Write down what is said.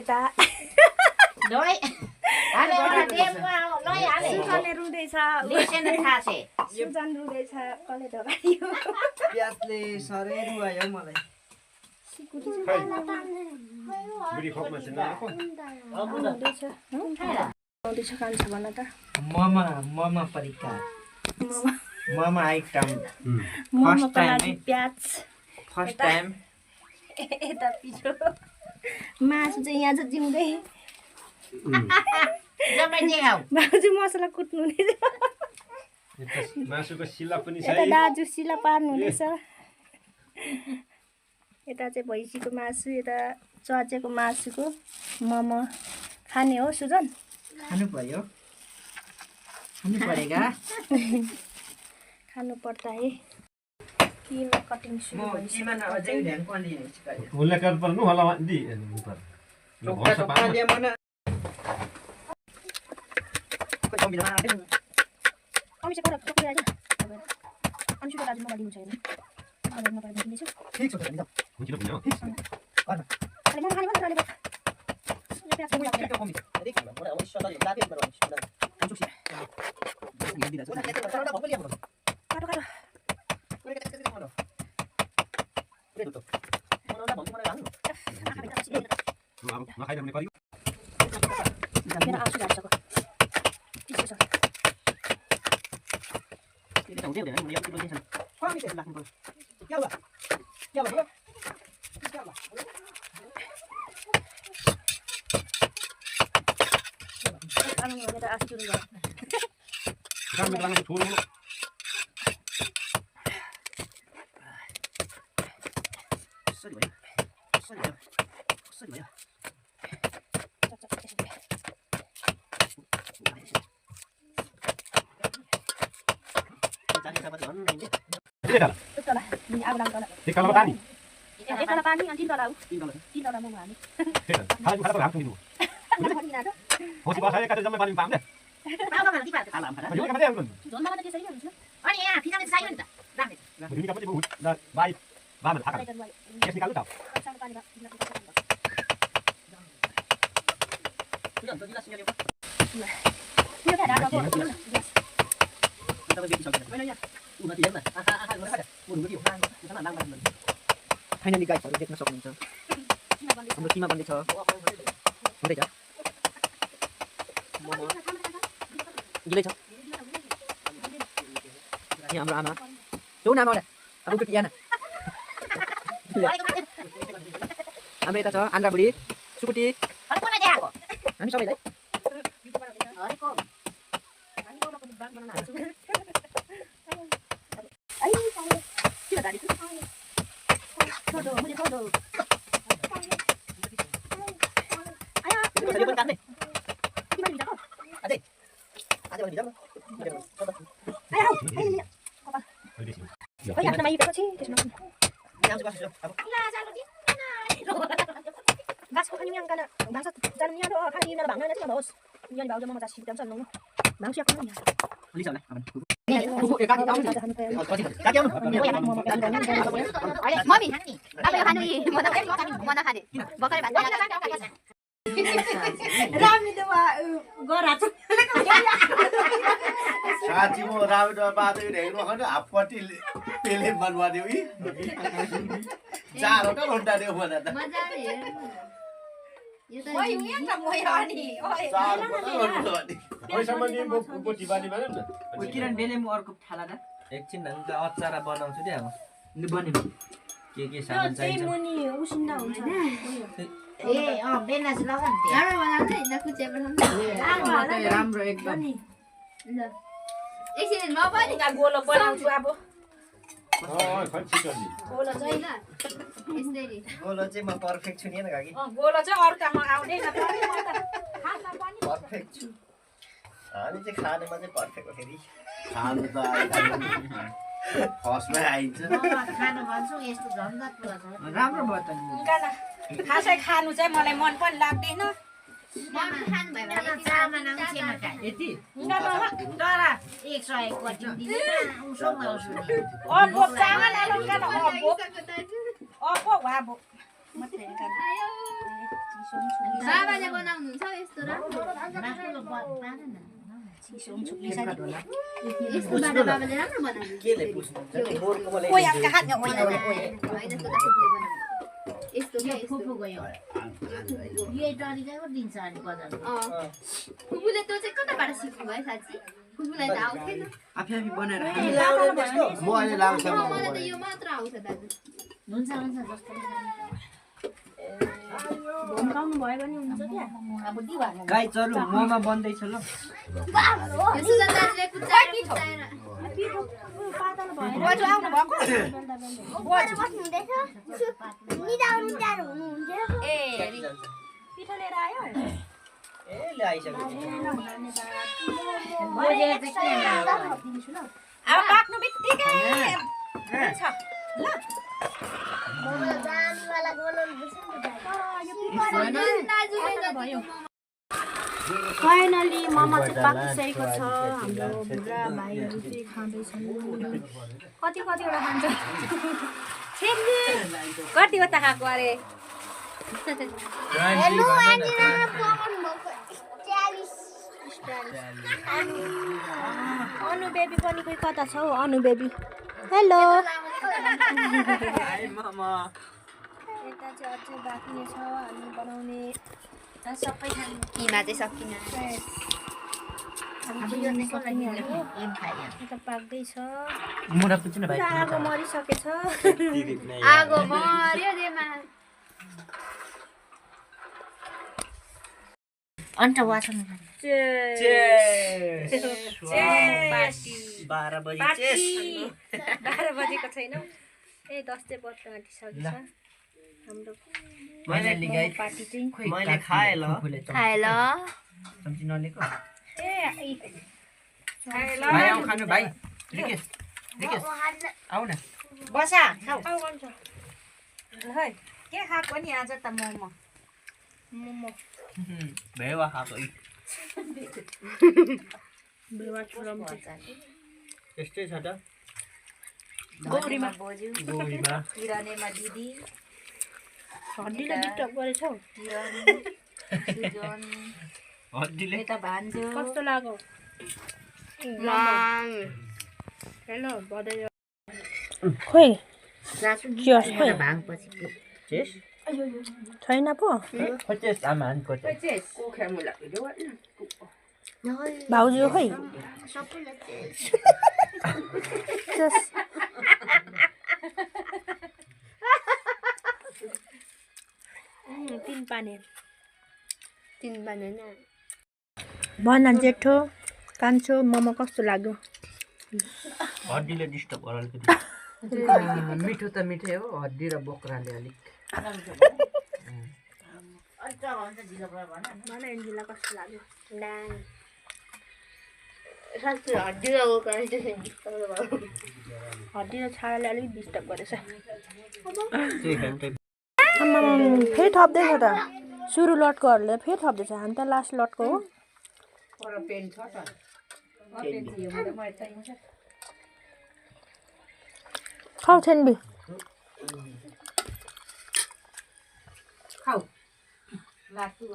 यता Đói. Ăn đi mà đêm vào nói ăn đi. सुजनले रुँदैछ Listen and pass it. Sujan रुँदैछ कसले दबायो प्याजले सरै रुवायो मलाई बुढी खोपमा चाहिँ नआएको आउँदैछ कान्छ भन त ममा परिकार ममा आइटम मोमोको time लागि प्याज फर्स्ट टाइम यता पिछो मासु चाहिँ यहाँ चाहिँ जिउँदै Jom đi hậu. दाजु मसला कुट्नु हुँदैछ मासुको सिला पनि छ यता दाजु सिला पार्नु हुँदैछ यता चाहिँ भैँसीको मासु यता चचेको मासुको मोमो खाने हो सुजन खानु पर्यो खानु परेगा खानु पर्दा है किमा कटिङ म सुरु किमा नअझै ध्यान पर्ने उसले कर पर्नु होला दि टोक्का ल्या मन अनि चाहिँ कता टोक्दै आइज अनि सुरु दाजु मलाई दिनु छैन अनि म तपाईँ दिन्छु ठीक छ नि त हुन्छ नि गर्न अनि म खाने मात्र अहिले प्याज म एक टिकट कमी देख म अब सधैँ लाबे बरो अनि सुक्सी दिदा छ एउटा भोकलिया बरो काटो काटो अब नखाइदा पनि परियो मेरो आँसु झार्छको त्यसो छ त्यो हुँदै हुँदैन म यो बोल्दैछ कमी त्यसो लाग्नु पर्यो क्या भयो अनि मेरो आँसु सुरु भयो काम गर्न छोड्नु सरी भयो तला नि आगो लाग्छ एक कलमा पानी एक तला पानी अनि 3 तला उ 3 तला मोमो हाल्ने खाली खाली राख्नु दिनु होसी बसाए काटे जम्मै पानी पाउँदै Bao bao mà đi vào. आलाम फरा यो के मात्रै आउनु झोलमा त त्यसरी नै हुन्छ अनि यहाँ फिजाले चाहियो नि त. राख्ने. भूमि का पनि बहुत बाई बामा थाका केस निकाल्नु त सानो पानी किन त दिला सिंहले यो के राख्नु तपाईँ बेच्न सक्दैन हैन यहाँ उन्नति हेर्न आहा गर्न खाजा मुरु के हो त्यसमा नाम गर्नु फाइनली गाइसहरु देख्न सक्नुहुन्छ हाम्रो किमा बन्दै छ हुँदै छ मोमो गिलै छ यहाँ हाम्रो आमा जो नाम आउँदा अब उनको कियाना हाम्रो यता छ आन्द्रा बुढी सुकुटी अनि कोना देखाको? हामी सबैलाई हरेको. किन दाडी छोडो मुझे छोडो कसरी पनि काट्ने किन लिन्छ को अझै अझै पनि जाम आया खै आफ्ना माइ पछि त्यसमा अब ला जानु दि. गाछको खानी यहाँ गाना भाषा जानु यहाँ हो खानी यहाँ भाग्न चाहिँ होस् यहाँ भाउजू म जासी जान्छ नौ माउसी आफ्नो यहाँ अलि चला अब कुकु एकाकी आउनु कति काकी आउनु मम्मी खानी. अब यो खानु म त खाने. भर्खरै भात खाने. रामी त गरा छ साँच्ची म रामेर बाटो हेर्नु खन हापपट्टि पेले बनवा देऊ यी चारवटा घन्टा देऊ मलाई त मजाले हेर्नु. यो त चारवटा घन्टा भने पैसामा नि म टिपानी मार्नु न किरण बेले म अर्को थाला दा एकछिन हामी त अचार बनाउँछु नि अब बन्ने के सामान चाहिन्छ मुनि उसिन्दा हुन्छ ए बेना चाहिँ लगाउनु थियो. राम्रो बनाउँदै ल कुचे बनाउँदै राम्रो एकदम ल एकछिन म पनि गोलो बनाउँछु अब खै छिटो नि गोलो चाहिँ ल यसरी गोलो चाहिँ म पर्फेक्ट छु नि हैन काकी गोलो चाहिँ अर्कामा आउँदैन पर्फेक्ट छु हामी चाहिँ खानेमा चाहिँ पर्फेक्ट हो फेरि खानु त फर्स्टमै आइन्छ खानु भन्छु यस्तो झन्झट पर्छ. राम्रो भयो त नि खासै खानु चाहिँ मलाई मन पनि लाग्दैन मम्मी खानु भयो भने चामा नाउँछेन काई. यति तर 100 कति दिन्छ उसो गर्छु नि. अब चामल आलु गाना अब अब वाबो मात्रै गाना बाबाले बनाउनुहुन्छ यस्तो राम्रो मासुको पारेन यस्तो बाबा बाबाले राम्रो बनाउनुहुन्छ केले पुस्नुहुन्छ कि बोरको मलाई ओइ आका हात ओइ ओइ ओइ होइन यस्तो फुपूले बनाउनुहुन्छ यस्तो के यस्तो फुपू गयो यही तरिकाको दिन्छ अनि बजारमा फुपूले त्यो चाहिँ कताबाट सिक्नु भयो साँच्ची फुपूलाई त आउँथेन आफै आफै बनाएर म अहिले लाग्छ मलाई त यो मात्र आउँछ दाजु हुन्छ हुन्छ जस्तो भम्काउनु भयो भने हुन्छ क्या अब दिवान गाई चरु मोमा बन्दैछ ल यो सुजन दाजुले कुचाएर कुचाएर बोजू आउनु भएको बोजू ए पिठो लिएर आयो ए ल्याइसक्यो बोजू चाहिँ अब पाक्नु बित्तिकै हुन्छ फाइनली मोमो चाहिँ पाकिसकेको छ हाम्रो बुढा भाइहरू चाहिँ खाँदैछन् कतिवटा खान्छ कतिवटा खाएको अरे अनु बेबी पनि कोही कता छ हौ अनु बेबी हेलो हाय मामा यता चाहिँ अझै बाँकी नै छ हामी बनाउने सबै खानु किमा चाहिँ सकिन यता पाक्दैछ मुरा पुच्छ न भाइ आगो मरिसकेछ आगो मर्यो देमा अन्त वासन 12 बजे 12 बजेको छैन ए 10 चाहिँ बज्न आँटिसकेछ हाम्रो मैले लिगाइ पार्टी चाहिँ मैले खाए ल खाए ल सब्जी नलेको ए भाइ आउ खानु भाइ रिकेश आउ न बसा खाऊ आउ भन्छ है के खाएको नि आज त मोमो मोमो भेवा खाएको बेवा चुरम यस्तै छ त गौरीमा बोजू गौरीमा किरणेमा दिदी हड्डीले डिस्टर्ब गरेछौ सुजन हड्डीले यता भान्जो कस्तो लाग्यो हेलो बधाई खोइ खोइ भाङपछि चेस छैन पो चेस आमा हानको चेस भाउजू खोइ तिन पाने भन जेठो कान्छो मोमो कस्तो लाग्यो हड्डीले डिस्टर्ब गराल मिठो त मिठै हो हड्डी र बोक्राले अलिक भन एन्जिला कस्तो लाग्यो हड्डी र छाडाले अलिक डिस्टर्ब गरेछ फेरि थप्दैछ त सुरु लटकोहरूले फेरि थप्दैछ हामी त लास्ट लटको हो खाऊ छेन्बी खाऊ लाग्छु